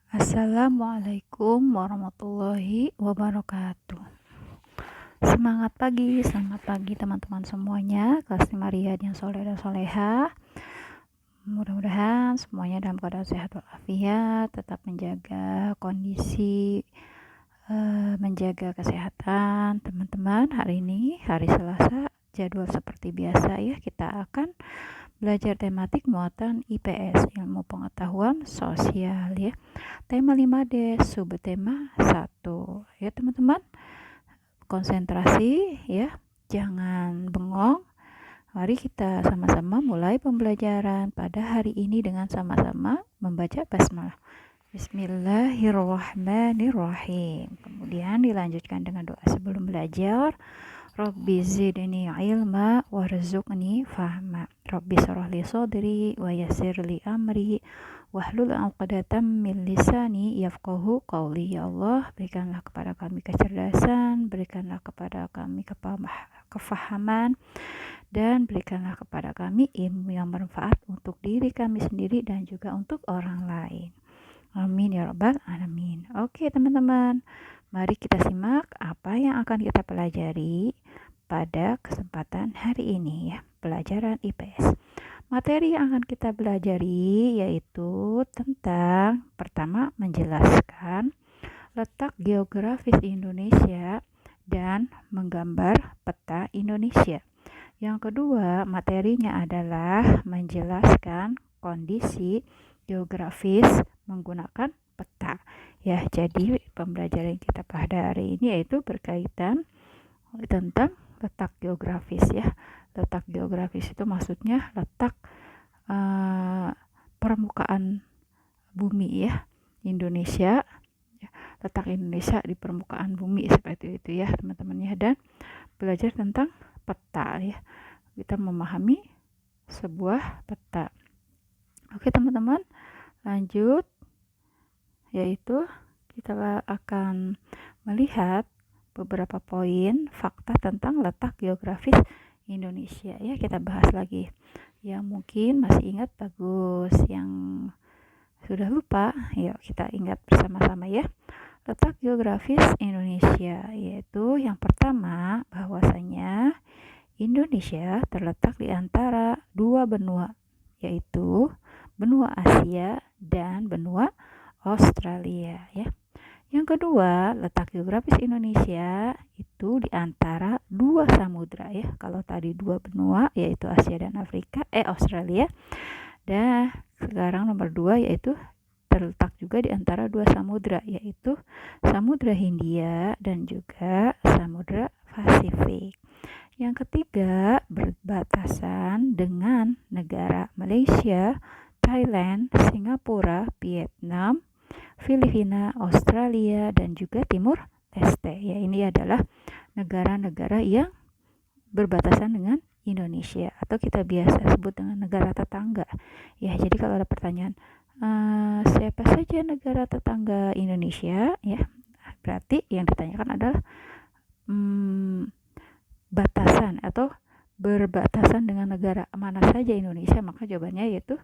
Assalamualaikum warahmatullahi wabarakatuh. Semangat pagi, selamat pagi teman-teman semuanya, kelas 5 Riyad yang soleh dan soleha. Mudah-mudahan semuanya dalam keadaan sehat walafiat, tetap menjaga kondisi, menjaga kesehatan teman-teman. Hari ini hari Selasa, jadwal seperti biasa ya, kita akan belajar tematik muatan IPS, ilmu pengetahuan sosial ya. Tema 5D, subtema 1. Ya teman-teman, konsentrasi ya, jangan bengong. Mari kita sama-sama mulai pembelajaran pada hari ini dengan sama-sama membaca basmalah. Bismillahirrahmanirrahim. Kemudian dilanjutkan dengan doa sebelum belajar. Rabbi zidni ilma warzuqni fahma. Rabbi shrah li sadri wa yassir li amri wahlul 'uqdatam min lisani yafqahu qawli. Ya Allah, berikanlah kepada kami kecerdasan, berikanlah kepada kami kefahaman, dan berikanlah kepada kami ilmu yang bermanfaat untuk diri kami sendiri dan juga untuk orang lain. Amin ya rabbal alamin. Oke teman-teman, mari kita simak apa yang akan kita pelajari pada kesempatan hari ini ya, pelajaran IPS. Materi yang akan kita pelajari yaitu tentang, pertama, menjelaskan letak geografis Indonesia dan menggambar peta Indonesia. Yang kedua, materinya adalah menjelaskan kondisi geografis menggunakan peta. Ya, jadi pembelajaran kita pada hari ini yaitu berkaitan tentang letak geografis ya. Letak geografis itu maksudnya letak permukaan bumi ya, Indonesia ya, letak Indonesia di permukaan bumi seperti itu ya teman-teman ya. Dan belajar tentang peta ya, kita memahami sebuah peta. Oke teman-teman, lanjut, yaitu kita akan melihat beberapa poin fakta tentang letak geografis Indonesia ya. Kita bahas lagi, yang mungkin masih ingat bagus, yang sudah lupa yuk kita ingat bersama-sama ya. Letak geografis Indonesia yaitu yang pertama, bahwasanya Indonesia terletak di antara dua benua, yaitu benua Asia dan benua Australia ya. Yang kedua, letak geografis Indonesia itu di antara dua samudra ya. Kalau tadi dua benua yaitu Asia dan Australia. Dan sekarang nomor 2 yaitu terletak juga di antara dua samudra, yaitu Samudra Hindia dan juga Samudra Pasifik. Yang ketiga, berbatasan dengan negara Malaysia, Thailand, Singapura, Vietnam, Filipina, Australia, dan juga Timur Leste. Ya, ini adalah negara-negara yang berbatasan dengan Indonesia atau kita biasa sebut dengan negara tetangga. Ya, jadi kalau ada pertanyaan siapa saja negara tetangga Indonesia, ya berarti yang ditanyakan adalah batasan atau berbatasan dengan negara mana saja Indonesia, maka jawabannya yaitu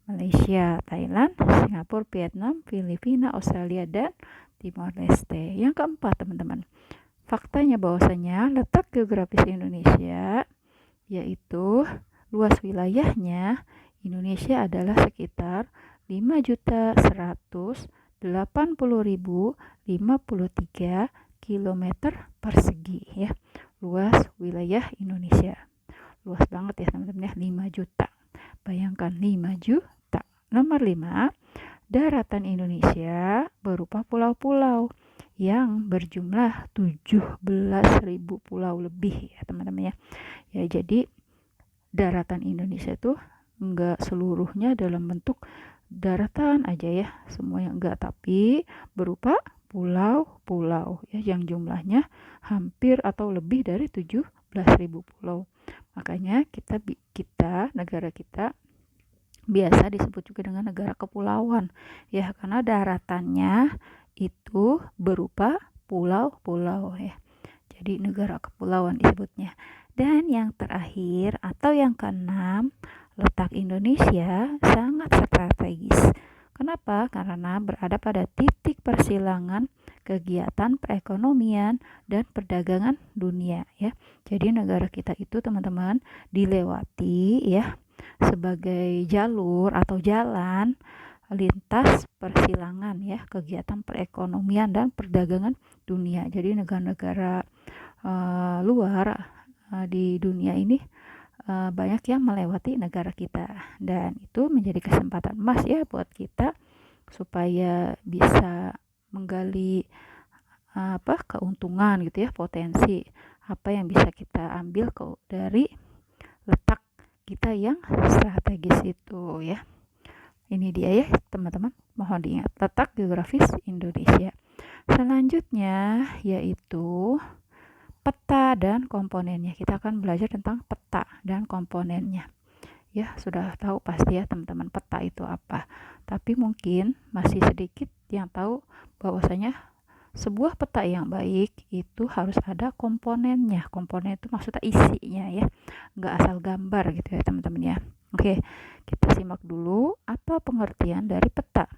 Malaysia, Thailand, Singapura, Vietnam, Filipina, Australia, dan Timor Leste. Yang keempat teman-teman, faktanya bahwasanya letak geografis Indonesia yaitu luas wilayahnya Indonesia adalah sekitar 5.180.053 km persegi ya. Luas wilayah Indonesia luas banget ya teman-teman ya, 5 juta. Bayangkan 5 juta. Nomor 5, daratan Indonesia berupa pulau-pulau yang berjumlah 17.000 pulau lebih ya teman-teman ya. Ya, jadi daratan Indonesia itu enggak seluruhnya dalam bentuk daratan aja ya, semuanya enggak, tapi berupa pulau-pulau ya, yang jumlahnya hampir atau lebih dari 17.000 pulau. Makanya negara kita biasa disebut juga dengan negara kepulauan ya, karena daratannya itu berupa pulau-pulau ya. Jadi negara kepulauan disebutnya. Dan yang terakhir atau yang keenam, letak Indonesia sangat strategis. Kenapa? Karena berada pada titik persilangan kegiatan perekonomian dan perdagangan dunia ya. Jadi negara kita itu teman-teman dilewati ya sebagai jalur atau jalan lintas persilangan ya kegiatan perekonomian dan perdagangan dunia. Jadi negara-negara luar di dunia ini banyak yang melewati negara kita, dan itu menjadi kesempatan emas ya buat kita supaya bisa menggali keuntungan gitu ya, potensi apa yang bisa kita ambil dari letak kita yang strategis itu ya. Ini dia ya teman-teman, mohon diingat letak geografis Indonesia. Selanjutnya yaitu peta dan komponennya. Kita akan belajar tentang peta dan komponennya. Ya, sudah tahu pasti ya teman-teman peta itu apa. Tapi mungkin masih sedikit yang tahu bahwasanya sebuah peta yang baik itu harus ada komponennya. Komponen itu maksudnya isinya ya. Nggak asal gambar gitu ya teman-teman ya. Oke, kita simak dulu apa pengertian dari peta.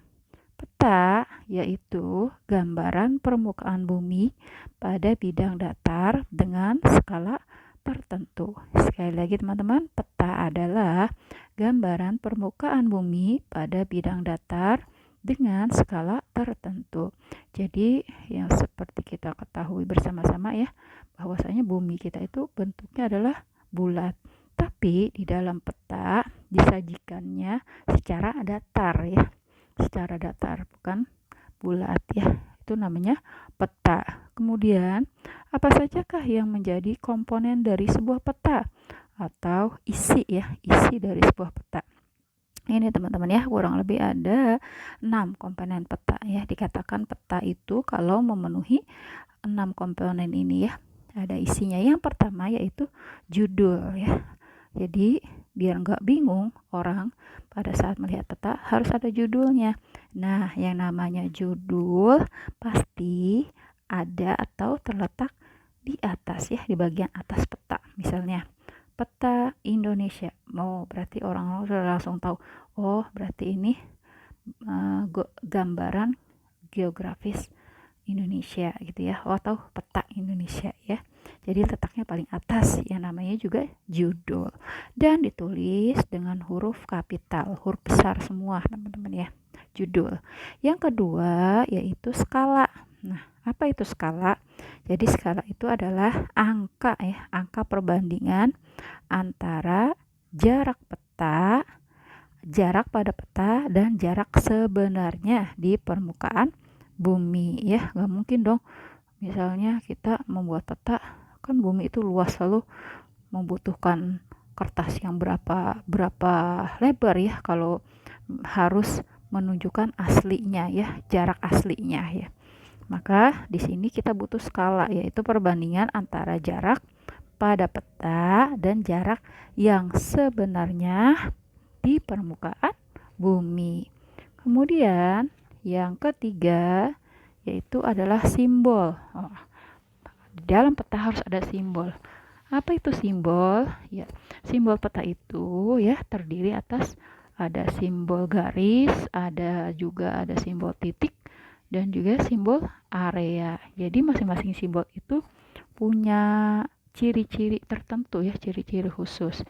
Peta yaitu gambaran permukaan bumi pada bidang datar dengan skala tertentu. Sekali lagi teman-teman, peta adalah gambaran permukaan bumi pada bidang datar dengan skala tertentu. Jadi yang seperti kita ketahui bersama-sama ya, bahwasanya bumi kita itu bentuknya adalah bulat. Tapi di dalam peta disajikannya secara datar ya. Secara datar, bukan bulat ya. Itu namanya peta. Kemudian, apa sajakah yang menjadi komponen dari sebuah peta atau isi ya, isi dari sebuah peta? Ini teman-teman ya, kurang lebih ada 6 komponen peta ya. Dikatakan peta itu kalau memenuhi 6 komponen ini ya, ada isinya. Yang pertama yaitu judul ya. Jadi biar nggak bingung orang pada saat melihat peta harus ada judulnya. Nah, yang namanya judul pasti ada atau terletak di atas ya, di bagian atas peta. Misalnya peta Indonesia. Oh, berarti orang sudah langsung tahu. Oh, berarti ini gambaran geografis Indonesia gitu ya, atau peta Indonesia ya. Jadi letaknya paling atas, yang namanya juga judul, dan ditulis dengan huruf kapital, huruf besar semua teman-teman ya, judul. Yang kedua yaitu skala. Nah, apa itu skala? Jadi skala itu adalah angka ya, angka perbandingan antara jarak pada peta dan jarak sebenarnya di permukaan bumi ya. Gak mungkin dong misalnya kita membuat peta, kan bumi itu luas, lalu membutuhkan kertas yang berapa lebar ya kalau harus menunjukkan aslinya ya, jarak aslinya ya. Maka di sini kita butuh skala, yaitu perbandingan antara jarak pada peta dan jarak yang sebenarnya di permukaan bumi. Kemudian yang ketiga yaitu adalah simbol. Di dalam peta harus ada simbol. Apa itu simbol? Ya, simbol peta itu ya terdiri atas ada simbol garis, ada simbol titik, dan juga simbol area. Jadi masing-masing simbol itu punya ciri-ciri tertentu ya, ciri-ciri khusus.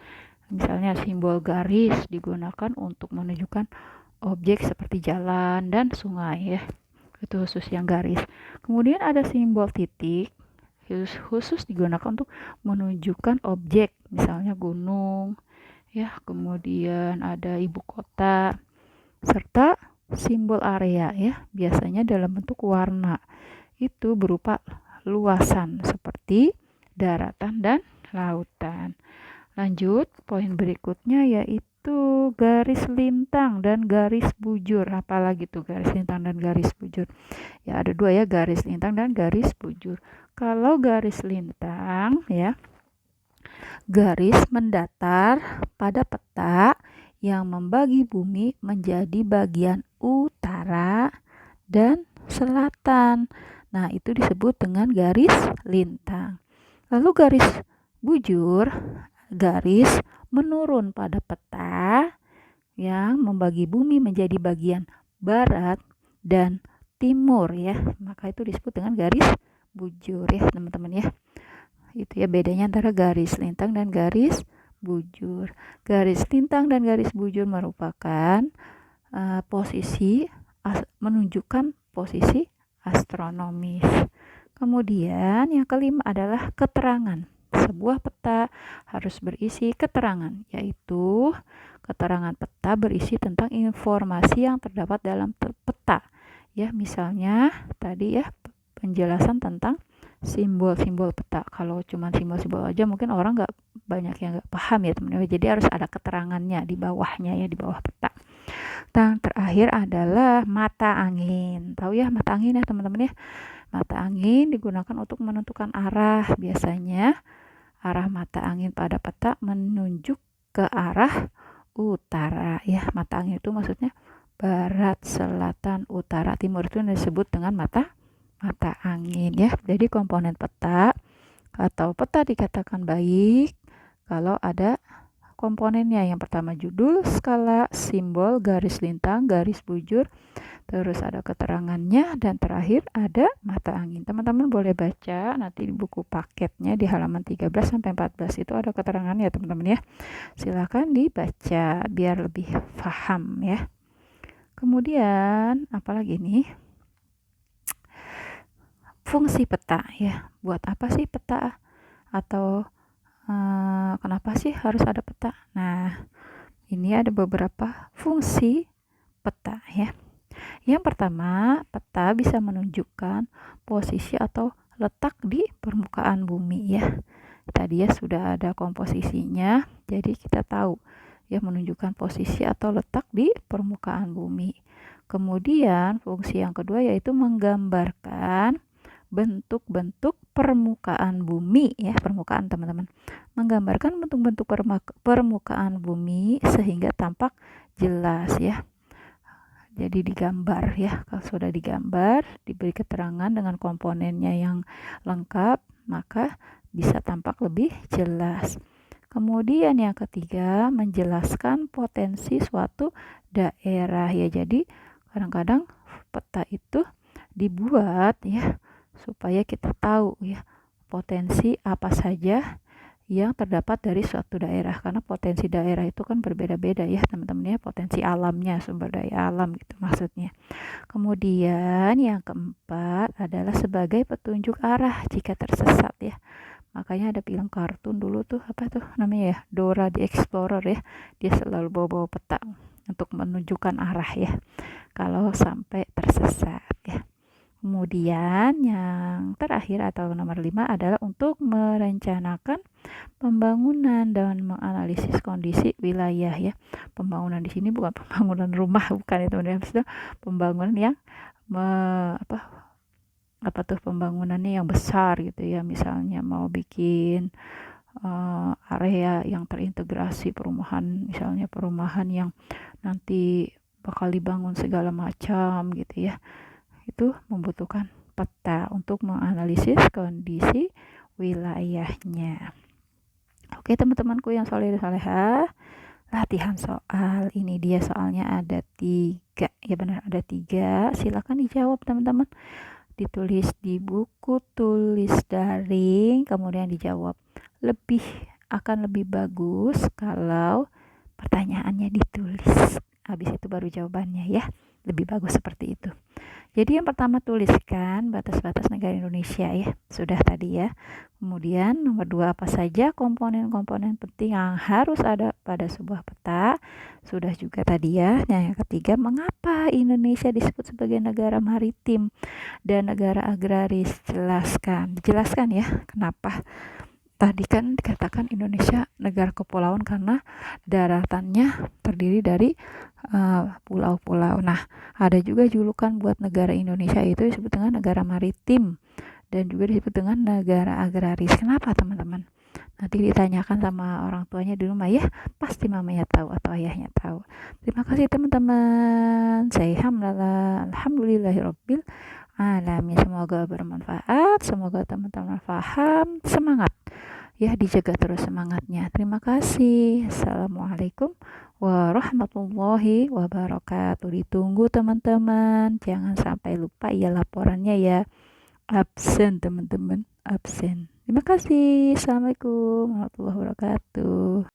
Misalnya simbol garis digunakan untuk menunjukkan objek seperti jalan dan sungai ya. Itu khusus yang garis. Kemudian ada simbol titik, khusus digunakan untuk menunjukkan objek, misalnya gunung ya, kemudian ada ibu kota, serta simbol area ya, biasanya dalam bentuk warna, itu berupa luasan seperti daratan dan lautan. Lanjut, poin berikutnya yaitu garis lintang dan garis bujur. Apalagi tuh garis lintang dan garis bujur? Ya ada dua ya, garis lintang dan garis bujur. Kalau garis lintang ya, garis mendatar pada peta yang membagi bumi menjadi bagian utara dan selatan. Nah, itu disebut dengan garis lintang. Lalu garis bujur, garis menurun pada peta yang membagi bumi menjadi bagian barat, dan timur ya. Maka itu disebut dengan garis bujur ya teman-teman ya. Itu ya bedanya antara garis lintang dan garis bujur. Garis lintang dan garis bujur merupakan posisi menunjukkan posisi astronomis. Kemudian yang kelima adalah keterangan. Sebuah peta harus berisi keterangan, yaitu keterangan peta berisi tentang informasi yang terdapat dalam peta. Ya, misalnya tadi ya penjelasan tentang simbol-simbol peta. Kalau cuma simbol-simbol aja mungkin orang nggak banyak yang nggak paham ya teman-teman. Jadi harus ada keterangannya di bawahnya ya, di bawah peta. Dan terakhir adalah mata angin. Tahu ya mata angin ya teman-teman ya. Mata angin digunakan untuk menentukan arah. Biasanya arah mata angin pada peta menunjuk ke arah utara ya. Mata angin itu maksudnya barat, selatan, utara, timur, itu disebut dengan mata angin ya. Jadi komponen peta atau peta dikatakan baik kalau ada komponennya. Yang pertama judul, skala, simbol, garis lintang, garis bujur, terus ada keterangannya, dan terakhir ada mata angin. Teman-teman boleh baca nanti di buku paketnya di halaman 13 sampai 14 itu ada keterangannya teman-teman ya. Silakan dibaca biar lebih paham ya. Kemudian apalagi nih? Fungsi peta ya. Buat apa sih peta? Atau kenapa sih harus ada peta? Nah, ini ada beberapa fungsi peta ya. Yang pertama, peta bisa menunjukkan posisi atau letak di permukaan bumi ya. Tadi ya sudah ada komposisinya, jadi kita tahu ya menunjukkan posisi atau letak di permukaan bumi. Kemudian fungsi yang kedua yaitu menggambarkan bentuk-bentuk permukaan bumi ya, permukaan teman-teman. Menggambarkan bentuk-bentuk permukaan bumi sehingga tampak jelas ya. Jadi digambar ya. Kalau sudah digambar, diberi keterangan dengan komponennya yang lengkap, maka bisa tampak lebih jelas. Kemudian yang ketiga, menjelaskan potensi suatu daerah ya. Jadi kadang-kadang peta itu dibuat ya supaya kita tahu ya potensi apa saja yang terdapat dari suatu daerah, karena potensi daerah itu kan berbeda-beda ya teman-teman ya, potensi alamnya, sumber daya alam gitu maksudnya. Kemudian yang keempat adalah sebagai petunjuk arah jika tersesat ya. Makanya ada film kartun dulu tuh, apa tuh namanya ya, Dora the Explorer ya, dia selalu bawa-bawa peta untuk menunjukkan arah ya kalau sampai tersesat ya. Kemudian yang terakhir atau nomor 5 adalah untuk merencanakan pembangunan dan menganalisis kondisi wilayah ya. Pembangunan di sini bukan pembangunan rumah, bukan itu, maksudnya pembangunan yang pembangunannya yang besar gitu ya. Misalnya mau bikin area yang terintegrasi perumahan, misalnya perumahan yang nanti bakal dibangun segala macam gitu ya. Itu membutuhkan peta untuk menganalisis kondisi wilayahnya. Oke teman-temanku yang soleh dan soleha, latihan soal. Ini dia soalnya ada 3. Ya benar ada 3. Silakan dijawab teman-teman. Ditulis di buku tulis daring, kemudian dijawab. Akan lebih bagus kalau pertanyaannya ditulis. Habis itu baru jawabannya ya. Lebih bagus seperti itu. Jadi yang pertama tuliskan batas-batas negara Indonesia ya. Sudah tadi ya. Kemudian nomor 2 apa saja komponen-komponen penting yang harus ada pada sebuah peta. Sudah juga tadi ya. Yang ketiga, mengapa Indonesia disebut sebagai negara maritim dan negara agraris? Jelaskan ya kenapa. Tadi kan dikatakan Indonesia negara kepulauan karena daratannya terdiri dari pulau-pulau. Nah, ada juga julukan buat negara Indonesia itu disebut dengan negara maritim dan juga disebut dengan negara agraris. Kenapa teman-teman? Nanti ditanyakan sama orang tuanya di rumah ya, pasti mamanya tahu atau ayahnya tahu. Terima kasih teman-teman. Saya hamdalah, alhamdulillahirabbil alamin. Semoga bermanfaat, semoga teman-teman paham. Semangat Ya, dijaga terus semangatnya. Terima kasih. Assalamualaikum warahmatullahi wabarakatuh. Ditunggu teman-teman. Jangan sampai lupa ya laporannya ya. Absen teman-teman, absen. Terima kasih. Assalamualaikum warahmatullahi wabarakatuh.